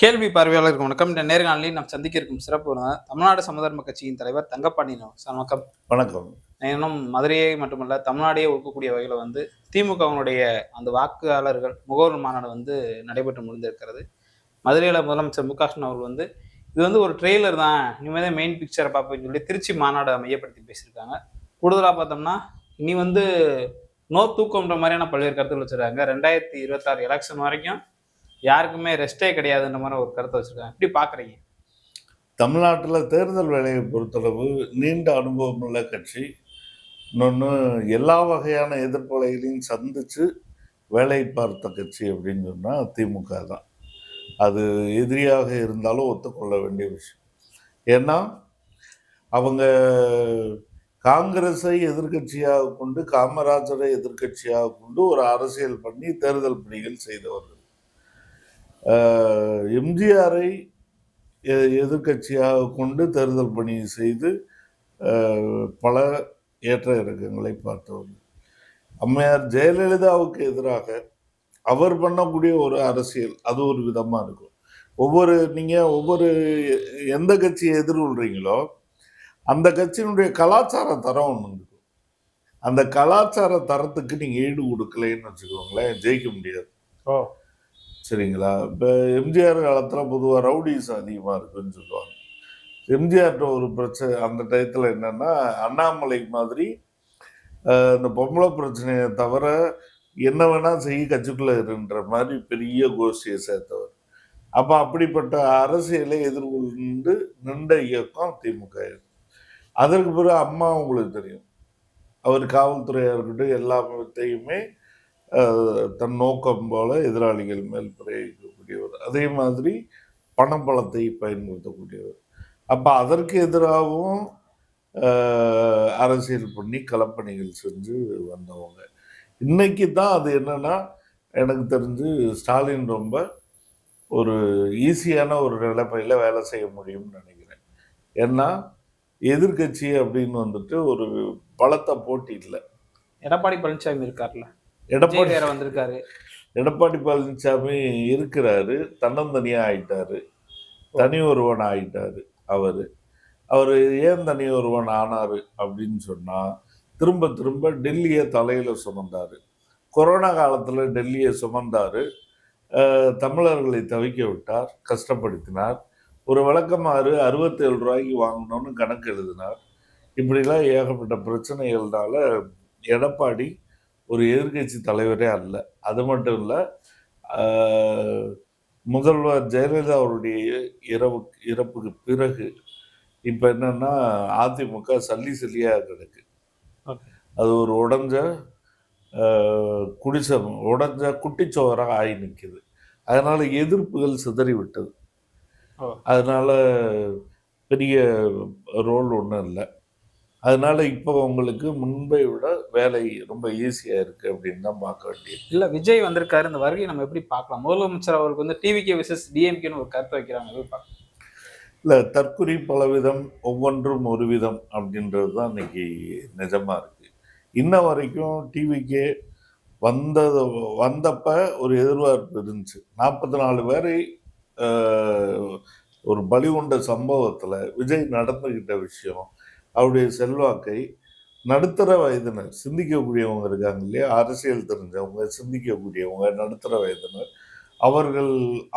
கேள்வி பார்வையாளருக்கு வணக்கம். இந்த நேர்காணலில் நாம் சந்திக்க இருக்கும் சிறப்பு விருந்தினர் தமிழ்நாடு சமதர்ம கட்சியின் தலைவர் தங்கப்பாண்டியன் சார் வணக்கம். வணக்கம். இன்னும் மதுரையை மட்டுமல்ல தமிழ்நாடையே ஒடுக்கக்கூடிய வகையில் திமுகவினுடைய அந்த வாக்காளர்கள் முகவர் மாநாடு நடைபெற்று முடிந்திருக்கிறது. மதுரையில் முதலமைச்சர் மு.க.ஸ்டாலின் அவர்கள் இது ஒரு ட்ரெய்லர் தான், இனிமேல் தான் மெயின் பிக்சரை பார்ப்பேன்னு சொல்லி திருச்சி மாநாடை மையப்படுத்தி பேசியிருக்காங்க. கூடுதலாக பார்த்தோம்னா இனி நோ தூக்கம்ன்ற மாதிரியான பல்வேறு கருத்துக்கள் வச்சிருக்காங்க. 2026 எலெக்ஷன் வரைக்கும் யாருக்குமே ரெஸ்டே கிடையாதுன்ற மாதிரி ஒரு கருத்தை வச்சிருக்காங்க. எப்படி பாக்குறீங்க? தமிழ்நாட்டில் தேர்தல் வேலையை பொறுத்தளவு நீண்ட அனுபவம் உள்ள கட்சி. இன்னொன்று, எல்லா வகையான எதிர்ப்புகளையும் சந்திச்சு வேலை பார்த்த கட்சி அப்படின்னு சொன்னால் திமுக தான். அது எதிரியாக இருந்தாலும் ஒத்துக்கொள்ள வேண்டிய விஷயம். ஏன்னா அவங்க காங்கிரஸை எதிர்கட்சியாக கொண்டு, காமராஜரை எதிர்கட்சியாக கொண்டு ஒரு அரசியல் பண்ணி தேர்தல் பணிகள் செய்தவர்கள். எம்ஜிஆரை எதிர்கட்சியாக கொண்டு தேர்தல் பணி செய்து பல ஏற்ற இறக்கங்களை பார்த்தவர்கள். அம்மையார் ஜெயலலிதாவுக்கு எதிராக அவர் பண்ணக்கூடிய ஒரு அரசியல் அது ஒரு விதமாக இருக்கும். ஒவ்வொரு எந்த கட்சியை எதிர்கொள்றீங்களோ அந்த கட்சியினுடைய கலாச்சார தரம் ஒன்று இருக்கும். அந்த கலாச்சார தரத்துக்கு நீங்கள் ஈடு கொடுக்கலைன்னு வச்சுக்கோங்களேன், ஜெயிக்க முடியாது. சரிங்களா? இப்போ எம்ஜிஆர் காலத்தில் பொதுவாக ரவுடிஸ் அதிகமாக இருக்குன்னு சொல்லுவாங்க. எம்ஜிஆர்கிட்ட ஒரு பிரச்சனை அந்த டயத்தில் என்னென்னா, அண்ணாமலை மாதிரி இந்த பொம்பளை பிரச்சனையை தவிர என்ன வேணால் செய்ய கட்சிக்குள்ளே இருன்ற மாதிரி பெரிய கோஷ்டியை சேர்த்தவர். அப்போ அப்படிப்பட்ட அரசியலை எதிர்கொண்டு நின்ற இயக்கம் திமுக. அதற்கு பிறகு அம்மா உங்களுக்கு தெரியும், அவர் காவல்துறையாக இருக்கட்டும் எல்லாத்தையுமே தன் நோக்கம் போல எதிராளிகள் மேல் பிரயோகிக்கக்கூடியவர். அதே மாதிரி பணபலத்தை பயன்படுத்தக்கூடியவர். அப்போ அதற்கு எதிராகவும் அரசியல் பண்ணி களப்பணிகள் செஞ்சு வந்தவங்க. இன்னைக்கு தான் அது என்னன்னா, எனக்கு தெரிஞ்சு ஸ்டாலின் ரொம்ப ஒரு ஈஸியான ஒரு நிலைமையில் வேலை செய்ய முடியும்னு நினைக்கிறேன். ஏன்னா எதிர்கட்சி அப்படின்னு ஒரு பலத்த போட்டி இல்லை. எடப்பாடி பழனிசாமி இருக்கார்ல, எடப்பாடி பழனிசாமி இருக்கிறாரு, தன்னந்தனியா ஆயிட்டாரு, தனி ஒருவன் ஆயிட்டாரு. அவரு ஏன் தனி ஒருவன் ஆனாரு அப்படின்னு சொன்னா, திரும்ப திரும்ப டெல்லியை தலையில சுமந்தாரு. கொரோனா காலத்துல டெல்லியை சுமந்தாரு, தமிழர்களை தவிக்க விட்டார், கஷ்டப்படுத்தினார். ஒரு விளக்கமாறு 67 ரூபாய்க்கு வாங்கணும்னு கணக்கு எழுதினார். இப்படிலாம் ஏகப்பட்ட பிரச்சனைகள்னால எடப்பாடி ஒரு எதிர்கட்சி தலைவரே அல்ல. அது மட்டும் இல்லை, முதல்வர் ஜெயலலிதா அவருடைய இறப்புக்கு பிறகு இப்போ என்னன்னா, அதிமுக சல்லியாக கிடக்கு. அது ஒரு உடஞ்ச குட்டிச்சோராக ஆகி நிற்குது. அதனால எதிர்ப்புகள் சிதறி விட்டது. அதனால பெரிய ரோல் ஒன்றும் இல்லை. அதனால இப்போ உங்களுக்கு முன்பை விட வேலை ரொம்ப ஈஸியா இருக்கு அப்படின்னு தான் பார்க்க வேண்டியது. இல்ல, விஜய் வந்திருக்காரு, இந்த வருகை நம்ம எப்படி பார்க்கலாம்? முதலமைச்சர் அவருக்கு டிவிகே விசஸ் டிஎம்கேன்னு ஒரு கருத்தை வைக்கிறாங்க. இல்லை, தற்குறி பலவிதம், ஒவ்வொன்றும் ஒரு விதம் அப்படின்றது தான் இன்னைக்கு நிஜமா இருக்கு. இன்ன வரைக்கும் டிவிகே வந்தப்ப ஒரு எதிர்பார்ப்பு இருந்துச்சு. 44 பேரை ஒரு பலி கொண்ட சம்பவத்தில் விஜய் நடந்துகிட்ட விஷயம், அவருடைய செல்வாக்கை நடுத்தர வயதினர் சிந்திக்கக்கூடியவங்க இருக்காங்க இல்லையா, அரசியல் தெரிஞ்சவங்க, சிந்திக்கக்கூடியவங்க, நடுத்தர வயதினர்,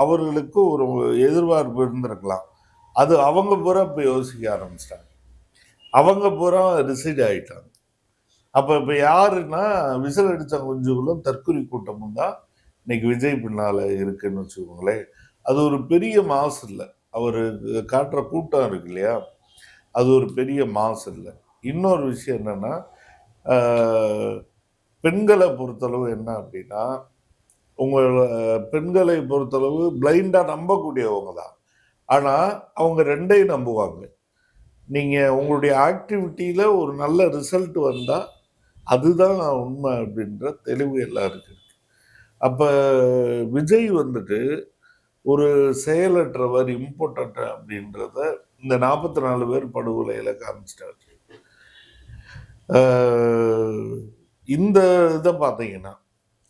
அவர்களுக்கு ஒரு எதிர்பார்ப்பு இருந்திருக்கலாம். அது அவங்க பூரா இப்போ யோசிக்க ஆரம்பிச்சிட்டாங்க. அவங்க பூரா ரிசைட் ஆகிட்டாங்க. இப்போ யாருன்னா, விசில் அடித்த குஞ்சுகளும் தற்குறி கூட்டமும் தான் இன்னைக்கு விஜய் பின்னால் இருக்குன்னு வச்சுக்கோங்களேன். அது ஒரு பெரிய மாசு இல்லை. அவர் காட்டுற கூட்டம் இருக்கு இல்லையா, அது ஒரு பெரிய மாசு இல்லை. இன்னொரு விஷயம் என்னன்னா, பெண்களை பொறுத்தளவு என்ன அப்படின்னா, பெண்களை பொறுத்தளவு பிளைண்டாக நம்பக்கூடியவங்க தான். ஆனால் அவங்க ரெண்டையும் நம்புவாங்க. நீங்கள் உங்களுடைய ஆக்டிவிட்டியில் ஒரு நல்ல ரிசல்ட் வந்தால் அதுதான் உண்மை அப்படின்ற தெளிவு எல்லாருக்கும் இருக்கு. அப்போ விஜய் ஒரு செயலற்றவர், இம்பார்ட்டன்ட் அப்படின்றத இந்த 44 பேர் படுகொலையில காமிச்சிட்டாரு. இந்த இதை பார்த்தீங்கன்னா,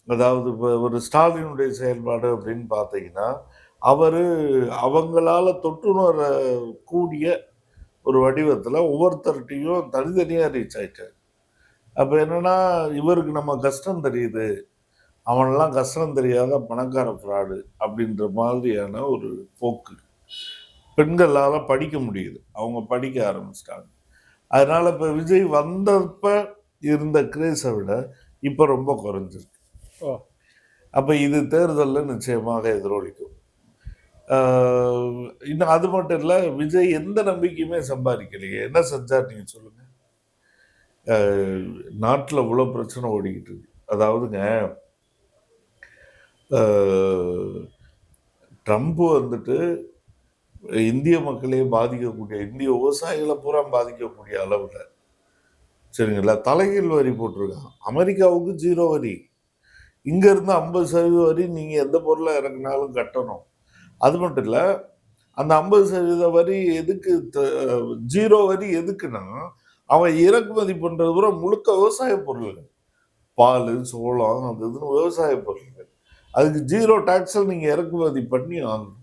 அதாவது இப்போ ஒரு ஸ்டாலினுடைய செயல்பாடு அப்படின்னு பார்த்தீங்கன்னா, அவரு அவங்களால தொற்றுணர கூடிய ஒரு வடிவத்துல ஒவ்வொருத்தர்கிட்டையும் தனித்தனியா ரீச் ஆயிட்டாரு. அப்ப என்னன்னா, இவருக்கு நம்ம கஷ்டம் தெரியுது, அவனெல்லாம் கஷ்டம் தெரியாத பணக்கார ஃப்ராடு அப்படின்ற மாதிரியான ஒரு போக்கு. பெண்களால படிக்க முடியுது, அவங்க படிக்க ஆரம்பிச்சிட்டாங்க. அதனால இப்ப விஜய் வந்தப்ப இருந்த கிரேஸை விட இப்ப ரொம்ப குறைஞ்சிருக்கு. ஓ. அப்ப இது தேர்தலில் நிச்சயமாக எதிரொலிக்கும். இன்னும் அது மட்டும் இல்ல, விஜய் எந்த நம்பிக்கையுமே சம்பாதிக்கலையே. என்ன செஞ்சார் நீங்க சொல்லுங்க. நாட்டில் இவ்வளோ பிரச்சனை ஓடிக்கிட்டு இருக்கு. அதாவதுங்க, ட்ரம்ப் வந்துட்டு இந்திய மக்களையே பாதிக்கக்கூடிய, இந்திய விவசாயிகளை பூரா பாதிக்கக்கூடிய அளவுல, சரிங்களா, தலைகீழ் வரி போட்டிருக்காங்க. அமெரிக்காவுக்கு 0 வரி, இங்க இருந்து 50% வரி நீங்க எந்த பொருளை இறக்குனாலும் கட்டணும். அது மட்டும் இல்ல, அந்த 50% வரி எதுக்கு, 0 வரி எதுக்குன்னா, அவன் இறக்குமதி பண்றது பூரா முழுக்க விவசாய பொருள்கள், பால், சோளம், அது இதுன்னு விவசாய பொருள்கள். அதுக்கு 0 டாக்ஸில் நீங்க இறக்குமதி பண்ணி ஆகணும்.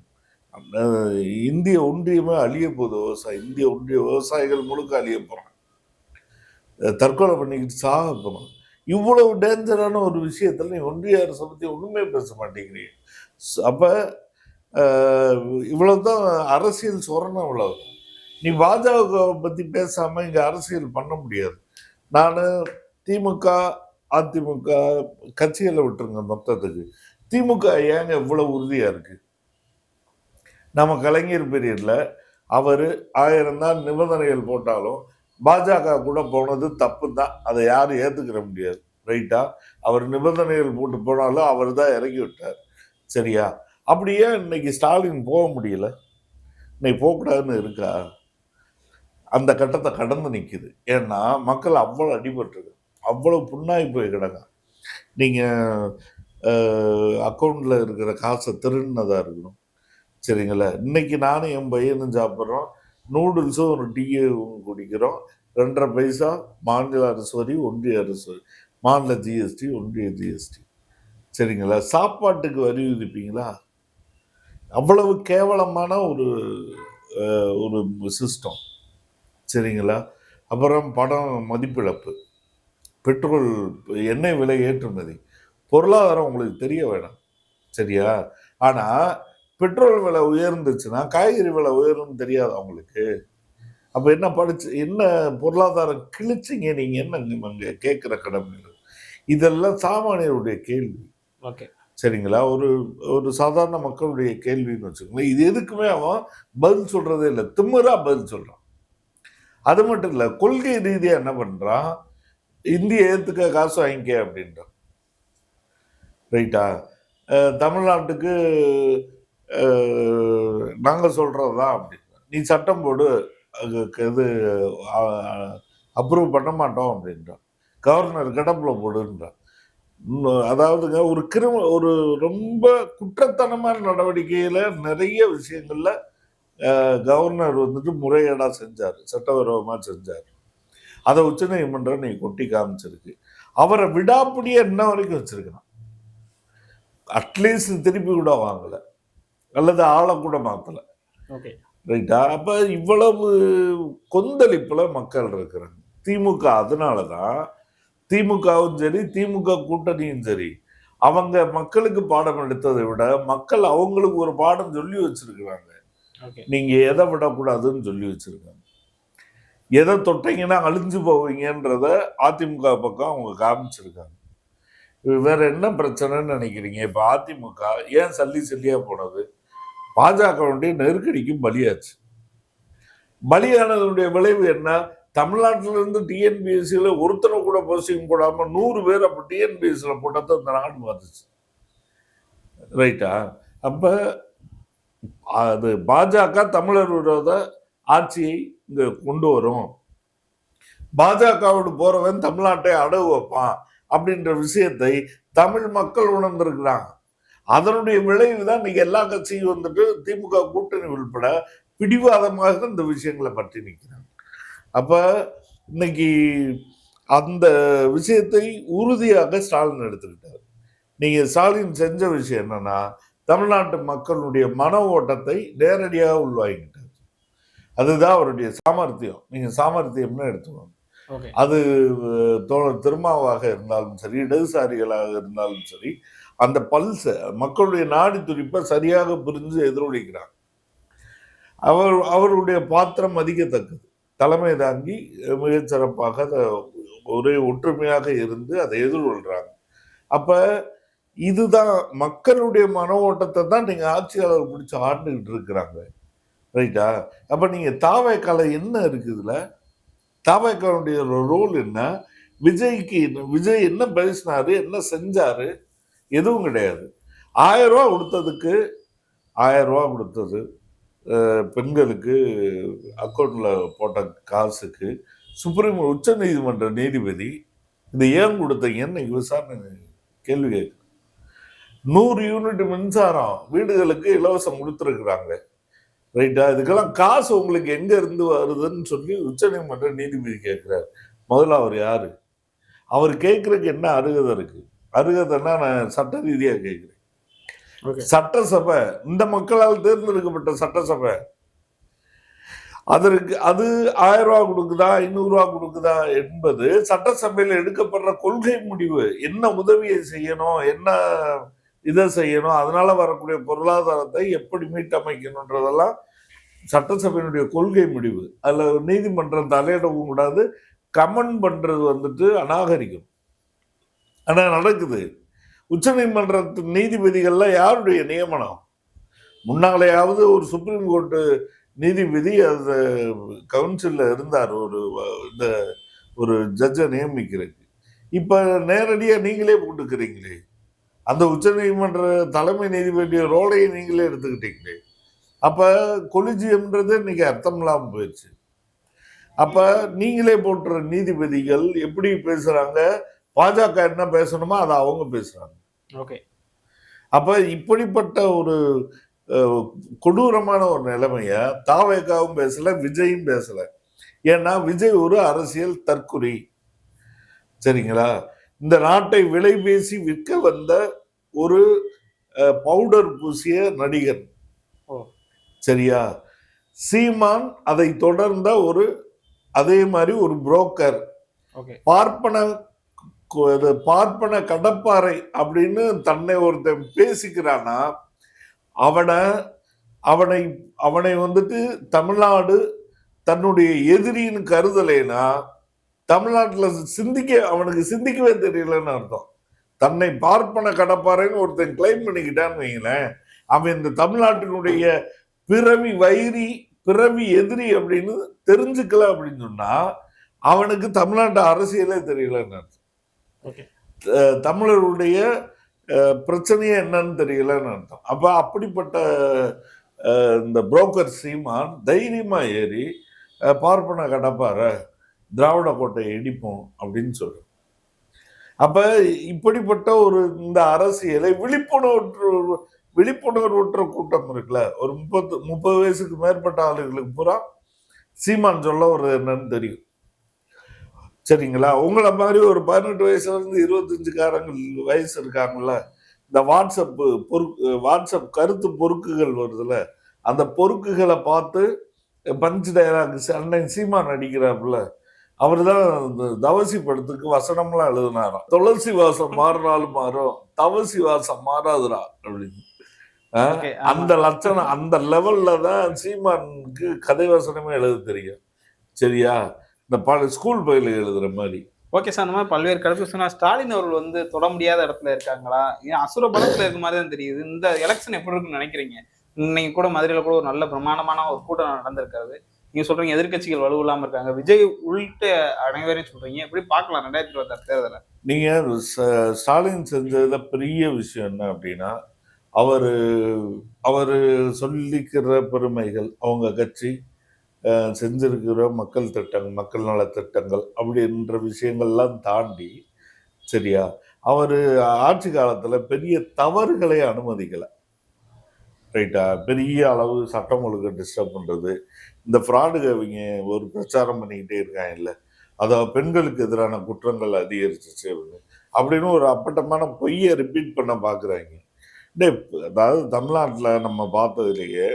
இந்திய ஒன்றியமே அழிய போகுது. இந்திய ஒன்றிய விவசாயிகள் முழுக்க அழிய போறாங்க, தற்கொலை பண்ணிக்கிட்டு சாக போறோம். இவ்வளவு டேஞ்சரான ஒரு விஷயத்துல நீ ஒன்றிய அரசை பத்தி ஒண்ணுமே பேச மாட்டேங்கிறீங்க. அப்ப இவ்வளவுதான் அரசியல் சொரணம். இவ்வளவு நீ பாஜக பத்தி பேசாம இங்க அரசியல் பண்ண முடியாது. நானு திமுக, அதிமுக கட்சிகளை விட்டுருங்க மொத்தத்துக்கு, திமுக ஏங்க இவ்வளவு உறுதியா இருக்கு? நம்ம கலைஞர் பீரியட்ல அவரு 1000 தான் நிபந்தனைகள் போட்டாலும் பாஜக கூட போனது தப்பு தான், அதை யாரும் ஏத்துக்கிற முடியாது. ரைட்டா? அவர் நிபந்தனைகள் போட்டு போனாலும் அவர் தான் இறக்கி விட்டார். சரியா? அப்படியே இன்னைக்கு ஸ்டாலின் போக முடியல? இன்னைக்கு போகக்கூடாதுன்னு இருக்கா? அந்த கட்டத்தை கடந்து நிக்குது. ஏன்னா மக்கள் அவ்வளவு அடிபட்டுருக்கு, அவ்வளவு புண்ணாகி போய் கிடங்க. நீங்க அக்கௌண்ட்ல இருக்கிற காசை திருடினதா இருக்கணும், சரிங்களா. இன்னைக்கு நானும் என் பையனும் சாப்பிட்றோம், நூடுல்ஸும் ஒரு டீயும் குடிக்கிறோம். 2.5 பைசா மாநில அரசு வரி, ஒன்றிய அரசு வரி, மாநில ஜிஎஸ்டி, ஒன்றிய ஜிஎஸ்டி, சரிங்களா. சாப்பாட்டுக்கு வரி விதிப்பீங்களா? அவ்வளவு கேவலமான ஒரு ஒரு சிஸ்டம், சரிங்களா. அப்புறம் பணம் மதிப்பிழப்பு, பெட்ரோல், எண்ணெய் விலை ஏற்றுமதி, பொருளாதாரம் உங்களுக்கு தெரிய வேணாம், சரியா. ஆனா பெட்ரோல் விலை உயர்ந்துச்சுன்னா காய்கறி விலை உயரும் தெரியாது அவங்களுக்கு. அப்ப என்ன படிச்சு என்ன பொருளாதாரம் கிழிச்சிங்க நீங்க? என்ன கேட்கிற கடமை? இதெல்லாம் சாமானியருடைய கேள்வி, சரிங்களா. ஒரு ஒரு சாதாரண மக்களுடைய கேள்வின்னு வச்சுக்கோங்களேன். இது எதுக்குமே அவன் பதில் சொல்றதே இல்லை, திமிரா பதில் சொல்றான். அது மட்டும் இல்ல, கொள்கை ரீதியா என்ன பண்றான், இந்திய ஏத்துக்க காசு வாங்கிக்க அப்படின்றான். ரைட்டா? தமிழ்நாட்டுக்கு நாங்க சொல்றதுதான் அப்படின்னா, நீ சட்டம் போடு, இது அப்ரூவ் பண்ண மாட்டோம் அப்படின்றான். கவர்னர் கிடப்புல போடுன்றான். அதாவதுங்க, ஒரு ரொம்ப குற்றத்தனமான நடவடிக்கையில நிறைய விஷயங்கள்ல கவர்னர் வந்துட்டு முறையீடா செஞ்சாரு, சட்டவிரோதமா செஞ்சாரு. அதை உச்ச நீதிமன்றம் நீ கொட்டி காமிச்சிருக்கு. அவரை விடாப்பிடியே என்ன வரைக்கும் வச்சிருக்கான். அட்லீஸ்ட் திருப்பி கூட வாங்கல, அல்லது ஆளை கூட மாத்தல. ரைட்டா? அப்ப இவ்வளவு கொந்தளிப்புல மக்கள் இருக்கிறாங்க. திமுக அதனாலதான், திமுகவும் சரி திமுக கூட்டணியும் சரி, அவங்க மக்களுக்கு பாடம் எடுத்ததை விட மக்கள் அவங்களுக்கு ஒரு பாடம் சொல்லி வச்சிருக்கிறாங்க. நீங்க எதை விடக்கூடாதுன்னு சொல்லி வச்சிருக்காங்க. எதை தொட்டீங்கன்னா அழிஞ்சு போவீங்கன்றத அதிமுக பக்கம் அவங்க காமிச்சிருக்காங்க. வேற என்ன பிரச்சனைன்னு நினைக்கிறீங்க? இப்ப அதிமுக ஏன் சல்லியா போனது? பாஜகவுடைய நெருக்கடிக்கும் பலியாச்சு. பலியானதனுடைய விளைவு என்ன? தமிழ்நாட்டில இருந்து டிஎன்பிஎஸ்சியில ஒருத்தனை கூட போஸ்டிங் போடாம 100 பேர் அப்ப டிஎன்பிஎஸ்சியில போட்டதை இந்த நாடு வந்துச்சு. ரைட்டா? அப்ப அது பாஜக தமிழர் விரோத ஆட்சியை இங்க கொண்டு வரும், பாஜகவோடு போறவன் தமிழ்நாட்டை அடகு வைப்பான் அப்படின்ற விஷயத்தை தமிழ் மக்கள் உணர்ந்திருக்கிறாங்க. அதனுடைய விளைவு தான் இன்னைக்கு எல்லா கட்சியும் வந்துட்டு திமுக கூட்டணி உள்பட பிடிவாதமாக இந்த விஷயங்களை பற்றி நிற்கிறாங்க. அப்ப இன்னைக்கு அந்த விஷயத்தை உறுதியாக ஸ்டாலின் எடுத்துக்கிட்டார். நீங்க ஸ்டாலின் செஞ்ச விஷயம் என்னன்னா, தமிழ்நாட்டு மக்களுடைய மன ஓட்டத்தை நேரடியாக உள்வாங்கிட்டார். அதுதான் அவருடைய சாமர்த்தியம். நீங்க சாமர்த்தியம்னு எடுத்துக்கணும். அது தோழர் திருமாவாக இருந்தாலும் சரி, இடதுசாரிகளாக இருந்தாலும் சரி, அந்த பல்ஸ மக்களுடைய நாடி துடிப்பை சரியாக புரிஞ்சு எதிரொலிக்கிறாங்க. அவருடைய பாத்திரம் மதிக்கத்தக்கது. தலைமை தாங்கி மிகச் சிறப்பாக ஒரே ஒற்றுமையாக இருந்து அதை எதிர்கொள்றாங்க. அப்ப இதுதான் மக்களுடைய மன ஓட்டத்தை தான் நீங்க ஆட்சியாளர் பிடிச்சி ஆண்டுகிட்டு இருக்கிறாங்க. ரைட்டா? அப்ப நீங்க தாவேக்கால என்ன இருக்குதுல? தாவேக்காவுடைய ரோல் என்ன? விஜய் என்ன பேசினாரு, என்ன செஞ்சாரு? எதுவும் கிடையாது. 1000 ரூபா கொடுத்ததுக்கு 1000 ரூபா கொடுத்தது பெண்களுக்கு அக்கௌண்ட்ல போட்ட காசுக்கு உச்ச நீதிமன்ற நீதிபதி இதை ஏன் கொடுத்தீங்கன்னு விசாரணை கேள்வி கேட்கு. 100 யூனிட் மின்சாரம் வீடுகளுக்கு இலவசம் கொடுத்துருக்குறாங்க. ரைட்டா? இதுக்கெல்லாம் காசு உங்களுக்கு எங்க இருந்து வருதுன்னு சொல்லி உச்ச நீதிமன்ற நீதிபதி கேட்கிறார். முதல்ல அவர் யாரு? அவர் கேட்கறதுக்கு என்ன அருகதை இருக்கு? அருகதைன்னா நான் சட்ட ரீதியா கேட்கிறேன். சட்டசபை, இந்த மக்களால் தேர்ந்தெடுக்கப்பட்ட சட்டசபை, அதற்கு அது 1000 ரூபா கொடுக்குதா 500 ரூபா கொடுக்குதா என்பது சட்டசபையில் எடுக்கப்படுற கொள்கை முடிவு. என்ன உதவியை செய்யணும், என்ன இதை செய்யணும், அதனால வரக்கூடிய பொருளாதாரத்தை எப்படி மீட்டமைக்கணும்ன்றதெல்லாம் சட்டசபையினுடைய கொள்கை முடிவு. அதுல நீதிமன்றம் தலையிடவும் கூடாது. கமெண்ட் பண்றது வந்துட்டு அநாகரிகம். ஆனா நடக்குது. உச்ச நீதிமன்றத்தின் நீதிபதிகள்ல யாருடைய நியமனம்? முன்னாலேயாவது ஒரு சுப்ரீம் கோர்ட் நீதிபதி அது கவுன்சில்ல இருந்தார், ஒரு ஜட்ஜை நியமிக்கிறதுக்கு. இப்ப நேரடியா நீங்களே போட்டுக்கிறீங்களே, அந்த உச்ச நீதிமன்ற தலைமை நீதிபதிய ரோலையை நீங்களே எடுத்துக்கிட்டீங்களே. அப்ப கொலிஜியம்ன்றது இன்னைக்கு அர்த்தம் இல்லாம போயிடுச்சு. அப்ப நீங்களே போட்டுற நீதிபதிகள் எப்படி பேசுறாங்க? பாஜக என்ன பேசணுமோ அதை அவங்க பேசுறாங்க. அப்ப இப்படிப்பட்ட ஒரு கொடூரமான ஒரு நிலைமைய தாவேகாவும் பேசல, விஜயும் பேசல. ஏன்னா விஜய் ஒரு அரசியல் தற்குறி. சரிங்களா? இந்த நாட்டை விலை பேசி விற்க வந்த ஒரு பவுடர் பூசிய நடிகர். சரியா? சீமான் அதை தொடர்ந்த அதே மாதிரி ஒரு புரோக்கர். பார்ப்பன கடப்பாறை அப்படின்னு தன்னை ஒருத்தன் பேசிக்கிறானா அவனை வந்துட்டு தமிழ்நாடு தன்னுடைய எதிரின்னு கருதலைனா தமிழ்நாட்டுல அவனுக்கு சிந்திக்கவே தெரியலன்னு அர்த்தம். தன்னை பார்ப்பன கடப்பாறைன்னு ஒருத்தன் கிளைம் பண்ணிக்கிட்டான்னு வைங்களேன், அவன் இந்த தமிழ்நாட்டினுடைய பிறவி வைரி, பிறவி எதிரி அப்படின்னு தெரிஞ்சுக்கல அப்படின்னு சொன்னா அவனுக்கு தமிழ்நாட்டு அரசியலே தெரியலன்னு அர்த்தம். தமிழருடைய பிரச்சனையே என்னன்னு தெரியலன்னு அர்த்தம். அப்ப அப்படிப்பட்ட இந்த புரோக்கர் சீமான் தைரியமா ஏறி பார்ப்பன கடப்பார திராவிட கோட்டையை இடிப்போம் அப்படின்னு சொல்றோம். அப்ப இப்படிப்பட்ட இந்த அரசியலை விழிப்புணர்வுற்ற கூட்டம் இருக்குல்ல, ஒரு 30 வயசுக்கு மேற்பட்ட ஆளுகளுக்கு பூரா சீமான் சொல்ல என்னன்னு தெரியும். சரிங்களா? உங்களை மாதிரி ஒரு 18 வயசுல இருந்து 25 வயசு இருக்காங்கல்ல, இந்த வாட்ஸ்அப் கருத்து பொறுக்குகள் வருதுல, அந்த பொறுக்குகளை பார்த்து பஞ்ச் டயலாக் அண்ணன் சீமான் நடிக்கிறாப்புல, அவர் தான் தவசி படத்துக்கு வசனம்லாம் எழுதினாராம். துளசி வாசம் மாறினாலும் மாறும், தவசி வாசம் மாறாதுரா அப்படின்னு. அந்த லட்சணம், அந்த லெவல்ல தான் சீமானுக்கு கதை வசனமே எழுத தெரியும். சரியா? இந்த ஸ்கூல் பயில எழுதுற மாதிரி. ஓகே சார், அந்த மாதிரி பல்வேறு கருத்து சொன்னா ஸ்டாலின் அவர்கள் தொட முடியாத இடத்துல இருக்காங்களா? ஏன் அசுர பலத்துல இருக்க மாதிரி தான் தெரியுது. இந்த எலெக்ஷன் எப்படி இருக்குன்னு நினைக்கிறீங்க? இன்னைக்கு கூட மதுரையில கூட ஒரு நல்ல பிரமாண்டமான ஒரு கூட்டம் நடந்திருக்காது. நீங்க சொல்றீங்க எதிர்கட்சிகள் வலுவில்லாம இருக்காங்க, விஜய் உள்ளிட்ட அனைவரையும் சொல்றீங்க. எப்படி பார்க்கலாம் 2026 தேர்தலை? நீங்க ஸ்டாலின் செஞ்சதுல பெரிய விஷயம் என்ன அப்படின்னா, அவரு சொல்லிக்கிற பெருமைகள், அவங்க கட்சி செஞ்சிருக்கிற மக்கள் திட்டங்கள், மக்கள் நலத்திட்டங்கள் அப்படின்ற விஷயங்கள்லாம் தாண்டி, சரியா, அவர் ஆட்சி காலத்தில் பெரிய தவறுகளை அனுமதிக்கலை. ரைட்டா? பெரிய அளவு சட்டம் ஒழுங்கு டிஸ்டர்ப் பண்ணுறது, இந்த ஃப்ராடு அவங்க ஒரு பிரச்சாரம் பண்ணிக்கிட்டே இருக்காங்க இல்லை, அதாவது பெண்களுக்கு எதிரான குற்றங்கள் அதிகரிச்சிச்சு அப்படின்னு ஒரு அப்பட்டமான பொய்யை ரிப்பீட் பண்ண பார்க்குறாங்க. டேய், அதாவது தமிழ்நாட்டில் நம்ம பார்த்ததுலேயே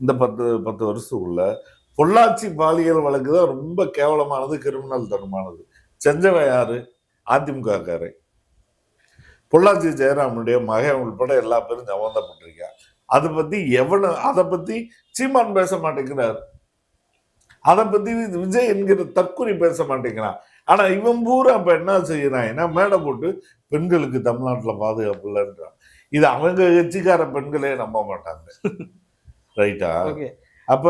இந்த 10 வருஷத்துக்குள்ள பொள்ளாச்சி பாலியல் வழக்கு தான் ரொம்ப கேவலமானது, கிரிமினல் தனமானது. செஞ்சவன் யாரு? அதிமுக காரன். பொள்ளாச்சி ஜெயராமனுடைய மகன் உள்பட எல்லா பேரும் சம்பந்தப்பட்டிருக்கான். அதை பத்தி சீமான் பேச மாட்டேங்கிறார். அதை பத்தி விஜய் என்கிற தற்குறி பேச மாட்டேங்கிறான். ஆனா இவன் பூரா அப்ப என்ன செய்யறான்? ஏன்னா மேடை போட்டு பெண்களுக்கு தமிழ்நாட்டுல பாதுகாப்பு இல்லைன்றான். இது அவங்க கட்சிக்கார பெண்களே நம்ப மாட்டாங்க. ரைட்டா? அப்ப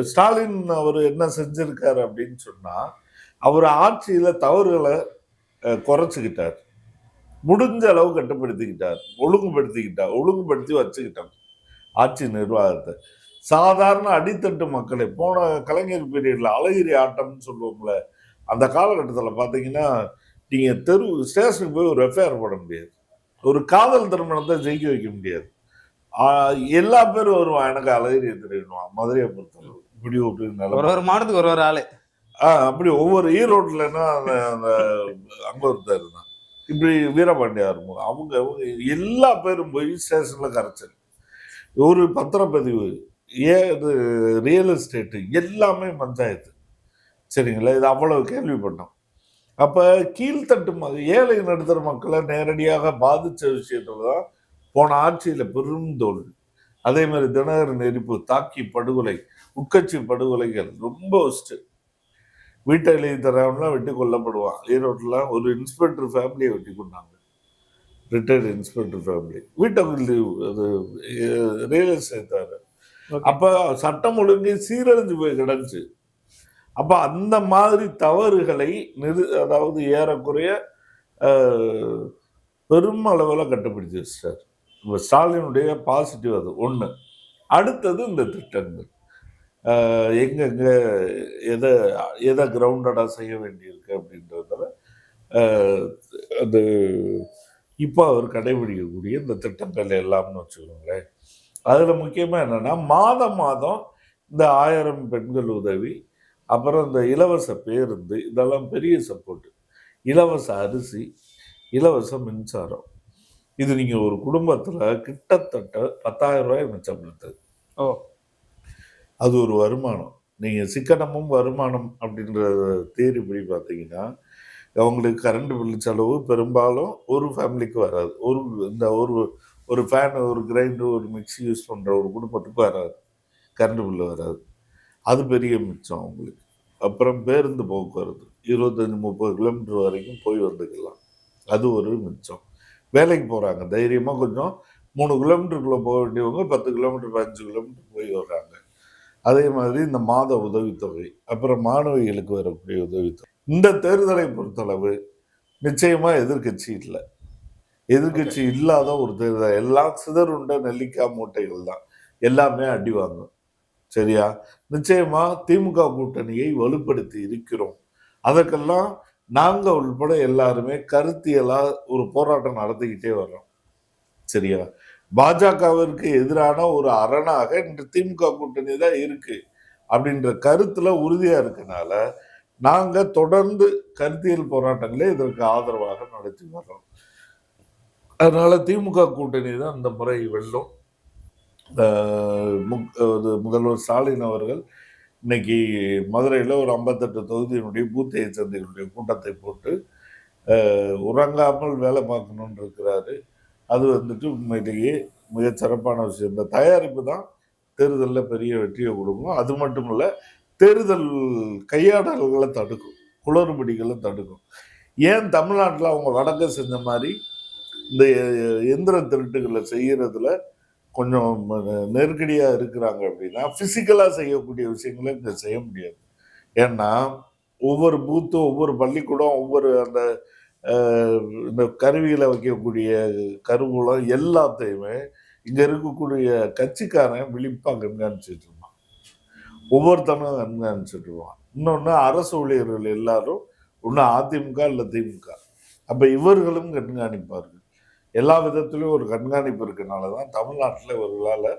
ஸ்டாலின் அவர் என்ன செஞ்சிருக்காரு அப்படின்னு சொன்னா, அவர் ஆட்சியில தவறுகளை குறைச்சுக்கிட்டார், முடிஞ்ச அளவு கட்டுப்படுத்திக்கிட்டார், ஒழுங்குபடுத்தி வச்சுக்கிட்டார் ஆட்சி நிர்வாகத்தை. சாதாரண அடித்தட்டு மக்களை போன கலைஞர் பீரியட்ல அழகிரி ஆட்டம்னு சொல்லுவோம்ல, அந்த காலகட்டத்தில் பார்த்தீங்கன்னா நீங்க ஸ்டேஷனுக்கு போய் ஒரு எஃப்ஐஆர் போட முடியாது, ஒரு காதல் திருமணத்தை ஜெயிக்க வைக்க முடியாது. எல்லா பேரும் வருவான், எனக்கு அழகிரி தெரியுவான். மதுரையை பொறுத்தவரை இப்படி ஒரு மாதத்துக்கு ஒரு ஆளு அப்படி ஒவ்வொரு ஈரோட்லன்னா அந்த அங்க ஒருத்தர் இருந்தான், இப்படி வீரபாண்டியா இருக்கும். அவங்க எல்லா பேரும் போய் ஸ்டேஷன்ல கரைச்சல், ஒரு பத்திரப்பதிவு, இது ரியல் எஸ்டேட்டு, எல்லாமே பஞ்சாயத்து. சரிங்களா? இது அவ்வளவு கேள்விப்பட்டோம். அப்ப கீழ்த்தட்டு ஏழை நடுத்தர மக்களை நேரடியாக பாதிச்ச விஷயத்துல தான் போன ஆட்சியில பெரும் தோல்வி. அதே மாதிரி தினகரன் எரிப்பு, தாக்கி படுகொலை, உட்கட்சி படுகொலைகள் ரொம்ப ஒஸ்ட். வீட்டை எழுதி தரவன்லாம் வெட்டி கொல்லப்படுவான். ஈரோட்டில் ஒரு இன்ஸ்பெக்டர் ஃபேமிலியை வெட்டி கொண்டாங்க, ரிட்டையர்டு இன்ஸ்பெக்டர் ஃபேமிலி. வீட்டுக்கு அது ரியல் எஸ்டேட். அப்ப சட்டம் ஒழுங்கு சீரழிஞ்சு போய் கிடந்துச்சு. அப்ப அந்த மாதிரி தவறுகளை அதாவது ஏறக்குறைய பெரும் அளவில் கட்டுப்பிடிச்சு வச்சிட்டார். ஸ்டாலினுடைய பாசிட்டிவ் அது ஒண்ணு. அடுத்தது இந்த திட்டங்கள் எங்கெங்க எதை கிரவுண்டடா செய்ய வேண்டியிருக்கு அப்படின்றதுல அது இப்போ அவர் கடைபிடிக்கக்கூடிய இந்த திட்டங்கள் எல்லாம்னு வச்சுக்கோங்களேன். அதுல முக்கியமா என்னன்னா, மாதம் இந்த 1000 பெண்கள் உதவி, அப்புறம் இந்த இலவச பேருந்து, இதெல்லாம் பெரிய சப்போர்ட். இலவச அரிசி, இலவச மின்சாரம். இது நீங்க ஒரு குடும்பத்துல கிட்டத்தட்ட 10,000 ரூபாய் மிச்சப்படுத்துது. அது ஒரு வருமானம். நீங்க சிக்கனமும் வருமானம் அப்படின்ற தேரிப்படி பார்த்தீங்கன்னா, அவங்களுக்கு கரண்ட் பில் செலவு பெரும்பாலும் ஒரு ஃபேமிலிக்கு வராது. ஒரு ஃபேன், ஒரு கிரைண்டர், ஒரு மிக்சி யூஸ் பண்ற ஒரு குடும்பத்துக்கு வராது, கரண்ட் பில்லு வராது. அது பெரிய மிச்சம் அவங்களுக்கு. அப்புறம் பேருந்து போக்குவரத்து 25-30 கிலோமீட்டர் வரைக்கும் போய் வந்துக்கலாம், அது ஒரு மிச்சம். வேலைக்கு போறாங்க தைரியமா, கொஞ்சம் 3 கிலோமீட்டருக்குள்ள போக வேண்டியவங்க 10 கிலோமீட்டர் 15 கிலோமீட்டர் போய் வர்றாங்க. அதே மாதிரி இந்த மாத உதவித்தொகை, அப்புறம் மாணவிகளுக்கு வரக்கூடிய உதவித்தொகை. இந்த தேர்தலை பொறுத்தளவு நிச்சயமா எதிர்கட்சி இல்லை. எதிர்கட்சி இல்லாத ஒரு தேர்தல். எல்லாம் சிதறுண்ட நெல்லிக்காய் மூட்டைகள் தான், எல்லாமே அடி வாங்கும். சரியா? நிச்சயமா திமுக கூட்டணியை வலுப்படுத்தி இருக்கிறோம். அதற்கெல்லாம் நாங்க உள்பட எல்லாருமே கருத்தியலா ஒரு போராட்டம் நடத்திக்கிட்டே வர்றோம். சரியா? பாஜகவிற்கு எதிரான ஒரு அரணாக இன்று திமுக கூட்டணி தான் இருக்கு அப்படின்ற கருத்துல உறுதியா இருக்கனால நாங்க தொடர்ந்து கருத்தியல் போராட்டங்களே இதற்கு ஆதரவாக நடத்தி வர்றோம். அதனால திமுக கூட்டணி தான் இந்த முறை வெல்லும். முதல்வர் ஸ்டாலின் அவர்கள் இன்னைக்கு மதுரையில் ஒரு 58 தொகுதியினுடைய பூத் ஏஜென்ட்களுடைய கூட்டத்தை போட்டு உறங்காமல் வேலை பார்க்கணும்னு இருக்கிறாரு. அது உண்மையிலேயே மிகச் சிறப்பான விஷயம். இந்த தயாரிப்பு தான் தேர்தலில் பெரிய வெற்றியை கொடுக்கும். அது மட்டும் இல்லை, தேர்தல் கையாடல்களை தடுக்கும், குளறுபடிகளை தடுக்கும். ஏன் தமிழ்நாட்டில் அவங்க வடக்க செஞ்ச மாதிரி இந்த எந்திர திருட்டுகளை செய்யறதுல கொஞ்சம் நெருக்கடியாக இருக்கிறாங்க அப்படின்னா, ஃபிசிக்கலாக செய்யக்கூடிய விஷயங்களை இங்கே செய்ய முடியாது. ஏன்னா ஒவ்வொரு பூத்தும், ஒவ்வொரு பள்ளிக்கூடம், ஒவ்வொரு அந்த இந்த கருவியில் வைக்கக்கூடிய கருவூலம் எல்லாத்தையுமே இங்கே இருக்கக்கூடிய கட்சிக்காரன் விழிப்பாக கண்காணிச்சுட்டு இருப்பான், ஒவ்வொருத்தனும் கண்காணிச்சுட்டு இருப்பான். இன்னொன்று அரசு ஊழியர்கள் எல்லாரும் ஒன்று அதிமுக இல்லை திமுக. அப்போ இவர்களும் கண்காணிப்பார்கள். எல்லா விதத்திலையும் ஒரு கண்காணிப்பு இருக்கனால தான் தமிழ்நாட்டில் இவர்களால்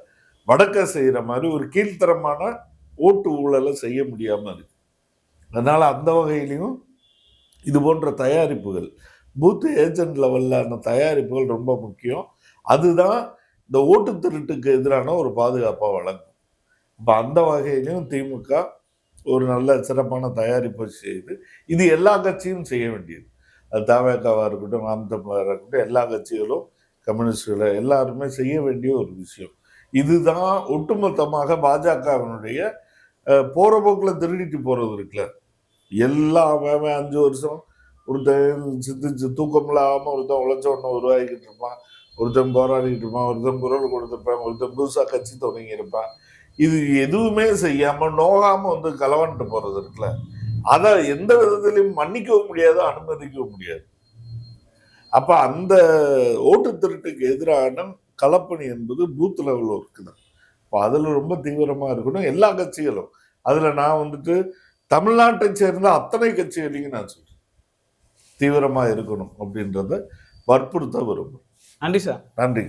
வடக்க செய்கிற மாதிரி ஒரு கீழ்த்தரமான ஓட்டு ஊழலை செய்ய முடியாமல் இருக்கு. அதனால அந்த வகையிலையும் இது போன்ற தயாரிப்புகள், பூத் ஏஜென்ட் லெவல்லான தயாரிப்புகள் ரொம்ப முக்கியம். அதுதான் இந்த ஓட்டு திருட்டுக்கு எதிரான ஒரு பாதுகாப்பாக வழங்கும். இப்போ அந்த வகையிலையும் திமுக ஒரு நல்ல சிறப்பான தயாரிப்பை செய்து, இது எல்லா கட்சியும் செய்ய வேண்டியது. அது தவேகாவாக இருக்கட்டும், நாம் தமிழராக இருக்கட்டும், எல்லா கட்சிகளும் கம்யூனிஸ்டுகளை எல்லாருமே செய்ய வேண்டிய ஒரு விஷயம். இதுதான் ஒட்டுமொத்தமாக பாஜகவினுடைய போற போக்குல திருடிட்டு போறது இருக்குல்ல, எல்லாமே 5 வருஷம் ஒருத்தன் சிந்திச்சு தூக்கம் இல்லாம ஒருத்தன் உழைச்ச ஒன்று உருவாக்கிட்டு இருப்பான், ஒருத்தன் போராடிட்டு இருப்பான், ஒருத்தன் குரல் கொடுத்துருப்பான், ஒருத்தன் புதுசா கட்சி தொடங்கி இருப்பான். இது எதுவுமே செய்யாம நோகாம வந்து களவான்ட்டு போறது இருக்குல்ல, அதை எந்த விதத்திலையும் மன்னிக்கவும் முடியாது, அனுமதிக்கவும் முடியாது. அப்ப அந்த ஓட்டு திருட்டுக்கு எதிரான களப்பணி என்பது பூத் லெவல் ஒர்க்கு தான். இப்போ அதுல ரொம்ப தீவிரமா இருக்கணும் எல்லா கட்சிகளும். அதுல நான் வந்துட்டு தமிழ்நாட்டை சேர்ந்த அத்தனை கட்சிகளையும் நான் சொல்றேன், தீவிரமா இருக்கணும் அப்படின்றத வற்புறுத்த விரும்புகிறேன். நன்றி சார். நன்றி.